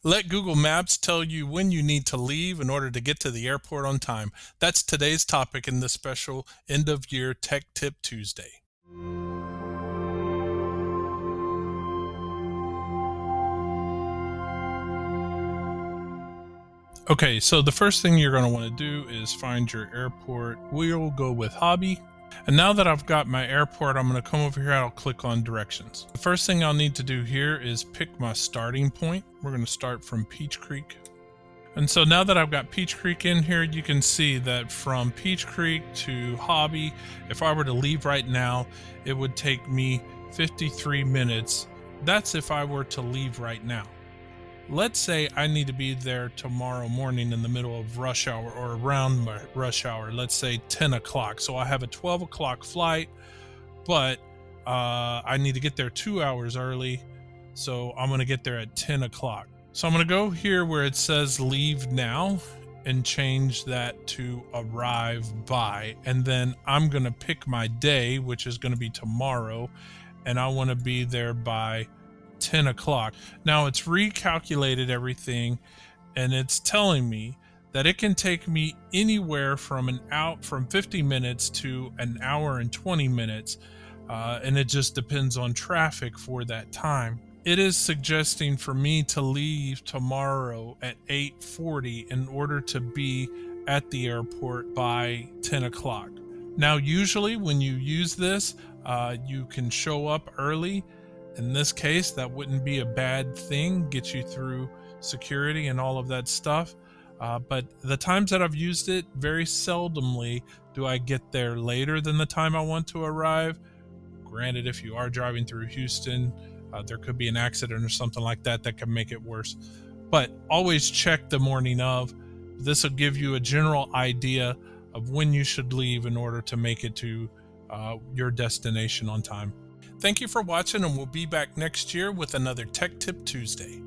Let Google Maps tell you when you need to leave in order to get to the airport on time. That's today's topic in this special end of year Tech Tip Tuesday. Okay, so the first thing you're going to want to do is find your airport. We'll go with hobby. And now that I've got my airport, I'm going to come over here and I'll click on directions. The first thing I'll need to do here is pick my starting point. We're going to start from Peach Creek. And so now that I've got Peach Creek in here, you can see that from Peach Creek to hobby, if I were to leave right now, it would take me 53 minutes. That's if I were to leave right now. Let's say I need to be there tomorrow morning in the middle of rush hour or around my rush hour, let's say 10 o'clock. So I have a 12 o'clock flight, but I need to get there 2 hours early. So I'm going to get there at 10 o'clock. So I'm going to go here where it says leave now and change that to arrive by. And then I'm going to pick my day, which is going to be tomorrow. And I want to be there by 10 o'clock. Now it's recalculated everything and it's telling me that it can take me anywhere from 50 minutes to an hour and 20 minutes. And it just depends on traffic for that time. It is suggesting for me to leave tomorrow at 8:40 in order to be at the airport by 10 o'clock. Now, usually when you use this, you can show up early. In this case, that wouldn't be a bad thing, get you through security and all of that stuff. But the times that I've used it, very seldomly do I get there later than the time I want to arrive. Granted, if you are driving through Houston, there could be an accident or something like that that can make it worse. But always check the morning of. This will give you a general idea of when you should leave in order to make it to your destination on time. Thank you for watching, and we'll be back next year with another Tech Tip Tuesday.